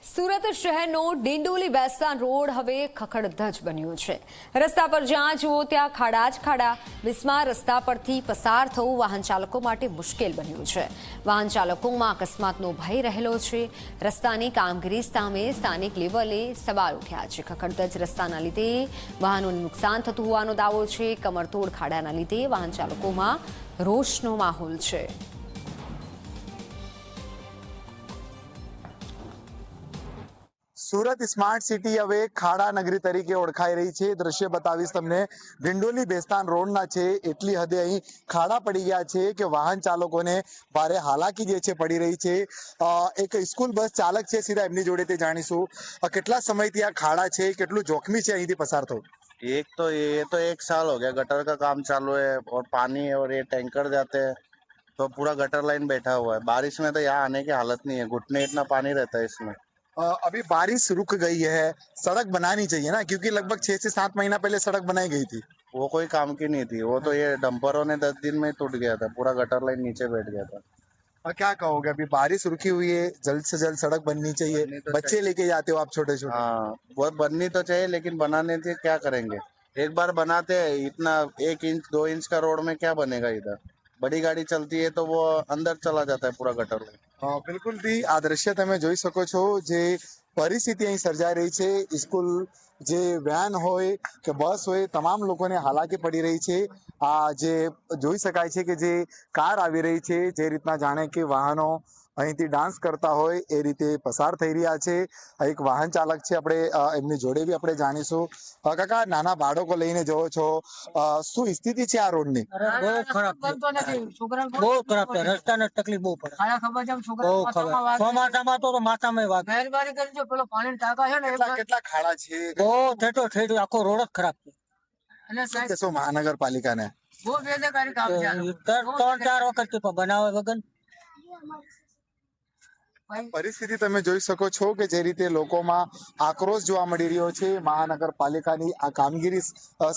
સુરત શહેરનો ડિંડોલી બેસ્તાન રોડ હવે ખખડધજ બન્યો છે। રસ્તા પર જ્યાં જુઓ ત્યાં ખાડા જ ખાડા। બિસ્માર રસ્તા પરથી પસાર થવું વાહન ચાલકો માટે મુશ્કેલ બન્યું છે। વાહન ચાલકોમાં અકસ્માતનો ભય રહેલો છે। રસ્તાની કામગીરી સામે સ્થાનિક લેવલે સવાલ ઉઠ્યા છે। ખખડધજ રસ્તાના લીધે વાહનોને નુકસાન થતું હોવાનો દાવો છે। કમરતોડ ખાડાના લીધે વાહન ચાલકોમાં રોષનો માહોલ છે। સુરત સ્માર્ટ સિટી હવે ખાડા નગરી તરીકે ઓળખાઈ રહી છે। દ્રશ્ય બતાવીશ તમને। ડિંડોલી બેસ્તાન રોડના છે એટલી હદે અહીં ખાડા પડી ગયા છે કે વાહન ચાલકોને ભારે હાલાકી જે છે પડી રહી છે। એક સ્કૂલ બસ ચાલક છે, સીધા એમની જોડે તે જાણીશું। કેટલા સમયથી આ ખાડા છે, કેટલું જોખમી છે અહીંથી પસાર થવું? ये तो 1 साल हो गया, गटर का काम चालू है और पानी और ये टैंकर जाते हैं तो पूरा गटर लाइन बैठा हुआ है। बारिश में तो यहाँ आने की हालत नहीं है, घुटने इतना पानी रहता है इसमें। अभी बारिश रुक गई है, सड़क बनानी चाहिए ना, क्योंकि लगभग 6 से 7 महीना पहले सड़क बनाई गई थी। वो कोई काम की नहीं थी, वो तो ये डंपरों ने 10 दिन में टूट गया था, पूरा गटर लाइन नीचे बैठ गया था। क्या कहोगे? अभी बारिश रुकी हुई है, जल्द से जल्द सड़क बननी चाहिए। बच्चे लेके जाते हो आप छोटे छोटे। हाँ, वो बननी तो चाहिए, लेकिन बनाने से क्या करेंगे? एक बार बनाते हैं, इतना 1 इंच 2 इंच का रोड में क्या बनेगा? इधर बड़ी गाड़ी चलती है तो वो अंदर चला जाता है पूरा गटर लाइन। બિલકુલ થી આ દ્રશ્ય તમે જોઈ શકો છો। જે પરિસ્થિતિ અહીં સર્જાઈ રહી છે, સ્કૂલ જે વેન હોય કે બસ હોય, તમામ લોકોને હાલાકી પડી રહી છે। આ જે જોઈ શકાય છે કે જે કાર આવી રહી છે, જે રીતના જાણે કે વાહનો અહીંથી ડાન્સ કરતા હોય એ રીતે પસાર થઈ રહ્યા છે। એક વાહન ચાલક છે, આપણે એમની જોડે બી આપણે જાણીશું। કાકા, નાના બાળકો લઈને જવો છો, શું સ્થિતિ છે આ રોડની? બહુ ખરાબ છે, રસ્તાને તકલીફ બહુ પડે। બહુ ખબર ચોમાસામાં તો માથામાં વાગે। મહેરબાની કરજો, પેલો પાણી ટાંકા છે ને કેટલા ખાડા છે? બહુ ઠેઠો આખો રોડ જ ખરાબ છે। શું કહેશો મહાનગરપાલિકાને? બહુ બેદરકારી કામ છે। 3-4 વખત બનાવે વગર। પરિસ્થિતિ તમે જોઈ શકો છો કે જે રીતે લોકોમાં આક્રોશ જોવા મળી રહ્યો છે મહાનગરપાલિકાની આ કામગીરી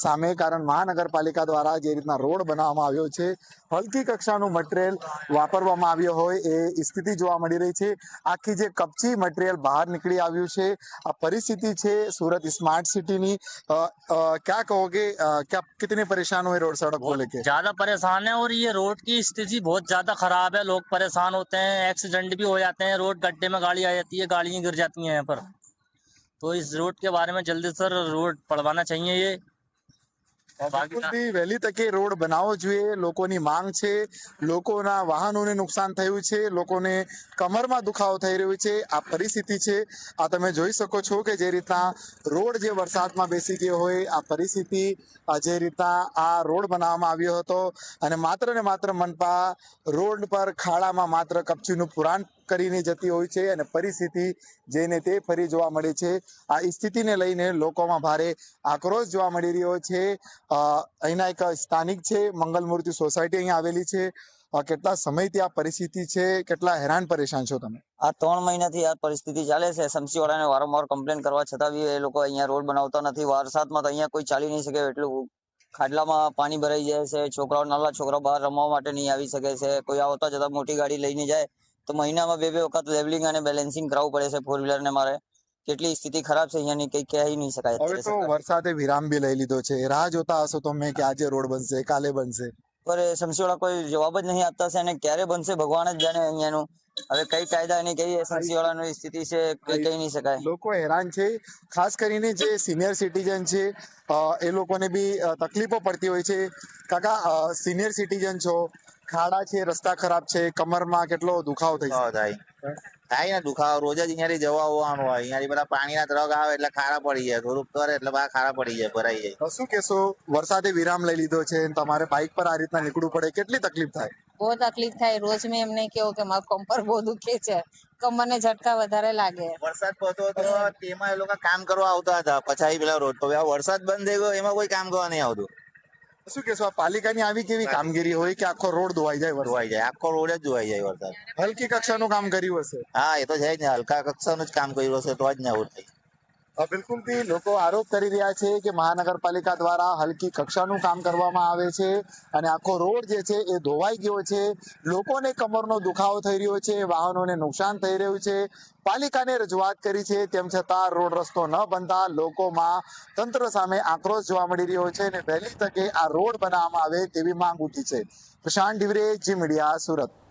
સામે। કારણ મહાનગરપાલિકા દ્વારા જે રીતના રોડ બનાવવામાં આવ્યો છે, હલકી કક્ષાનું મટીરિયલ વાપરવામાં આવ્યો હોય એ સ્થિતિ જોવા મળી રહી છે। આખી જે કપચી મટીરિયલ બહાર નીકળી આવ્યું છે, આ પરિસ્થિતિ છે સુરત સ્માર્ટ સિટીની। क्या कहोगे, क्या कितने परेशान हुए रोड सड़क को लेके? ज्यादा परेशान है और ये रोड की स्थिति बहुत ज्यादा खराब है। लोग परेशान होते हैं, एक्सीडेंट भी हो जाते हैं। रोड गड्ढे में गाड़ी आ जाती है, गाड़ियां गिर जाती हैं यहाँ पर। तो इस रोड के बारे में जल्दी सर रोड पड़वाना चाहिए। ये વહેલી તકે રોડ બનાવવો જોઈએ, લોકોની માંગ છે। લોકોના વાહનોને નુકસાન થયું છે, લોકોને કમરમાં દુખાવો થઈ રહ્યો છે, આ પરિસ્થિતિ છે। આ તમે જોઈ શકો છો કે જે રીતના રોડ જે વરસાદમાં બેસી ગયો હોય આ પરિસ્થિતિ, જે રીતના આ રોડ બનાવવામાં આવ્યો હતો અને માત્ર ને માત્ર મનપા રોડ પર ખાડામાં માત્ર કપચીનું પુરાણ કરીને જતી હોય છે અને પરિસ્થિતિ જેને તે ફરી જોવા મળે છે। આ સ્થિતિને લઈને લોકોમાં ભારે આક્રોશ જોવા મળી રહ્યો છે। અહીંના એક સ્થાનિક છે, મંગલમૂર્તિ સોસાયટી અહીં આવેલી છે। કેટલા સમયથી આ પરિસ્થિતિ છે, કેટલા હેરાન પરેશાન છો તમે? આ 3 મહિનાથી આ પરિસ્થિતિ ચાલે છે। એસએમસી વાળાને વારંવાર કમ્પ્લેન કરવા છતાં બી એ લોકો અહીંયા રોડ બનાવતા નથી। વરસાદમાં તો અહીંયા કોઈ ચાલી નહીં શકે એટલું ખાડલામાં પાણી ભરાઈ જાય છે। છોકરાઓ, નાના છોકરાઓ બહાર રમવા માટે નહીં આવી શકે છે। કોઈ આવતા જતા મોટી ગાડી લઈને જાય તો મહિનામાં 2 વખત લેવલિંગ અને બેલેન્સિંગ કરાવવું પડે છે 4 વ્હીલર ને મારે। કેટલી સ્થિતિ ખરાબ છે અહીંયાની, કઈ કહી નહીં શકાય। હવે તો વરસાદે વિરામ બી લઈ લીધો છે, રાહ જોતા હશો તમે કે આજે રોડ બનશે, કાલે બનશે, પર એસએમસી વાળા કોઈ જવાબ જ નહીં આપતા છે અને ક્યારે બનશે ભગવાન જ જાણે અહીંયાનું। હવે કઈ કાયદા એની કઈ એસએમસી વાળાની સ્થિતિ છે કઈ કહી નહીં શકાય। લોકો હેરાન છે, ખાસ કરીને જે સિનિયર સિટીઝન છે એ લોકોને બી તકલીફો પડતી હોય છે। કાકા, સિનિયર સિટીઝન છો, ખાડા છે, રસ્તા ખરાબ છે, કમરમાં કેટલો દુખાવો થઈ થાય ને દુખાવો રોજ જ અહીંયાથી જવા આવવાનું હોય। અહીંયાથી બધા પાણીના ટ્રક આવે એટલે ખારા પડી જાય, થોડુંક કરે એટલે બધા ખારા પડી જાય, ભરાઈ જાય। શું કેશો, વરસાદે વિરામ લઈ લીધો છે, તમારે બાઇક પર આ રીતના નીકળવું પડે, કેટલી તકલીફ થાય? બહુ તકલીફ થાય। રોજ મેં એમને કેવું કે મારું કમર બહુ દુખે છે, કમરને ઝટકા વધારે લાગે। વરસાદ પડતો તો તેમાં એ લોકો કામ કરવા આવતા હતા પછી પેલા રોડ પર, વરસાદ બંધ થઈ ગયો એમાં કોઈ કામ કરવા નહીં આવતું। શું કેશો, આ પાલિકાની આવી કેવી કામગીરી હોય કે આખો રોડ ધોવાઈ જાય? ધોવાઈ જાય, આખો રોડ જ ધોવાઈ જાય વરસાદ। હલકી કક્ષાનું કામ કર્યું હશે? હા, એ તો છે જ ને, હલકા કક્ષાનું જ કામ કર્યું હશે તો જ ને આવું થાય। બિલકુલથી લોકો આરોપ કરી રહ્યા છે કે મહાનગરપાલિકા દ્વારા હલકી કક્ષાનું કામ કરવામાં આવે છે અને આખો રોડ જે છે એ ધોવાઈ ગયો છે, લોકોને કમરનો દુખાવો થઈ રહ્યો છે, વાહનોને નુકસાન થઈ રહ્યું છે। પાલિકાને રજૂઆત કરી છે, તેમ છતાં રોડ રસ્તો ન બનતા લોકોમાં તંત્ર સામે આક્રોશ જોવા મળી રહ્યો છે અને વહેલી તકે આ રોડ બનાવવામાં આવે તેવી માંગ ઉઠી છે। પ્રશાંત ડિવરે, જી મીડિયા, સુરત।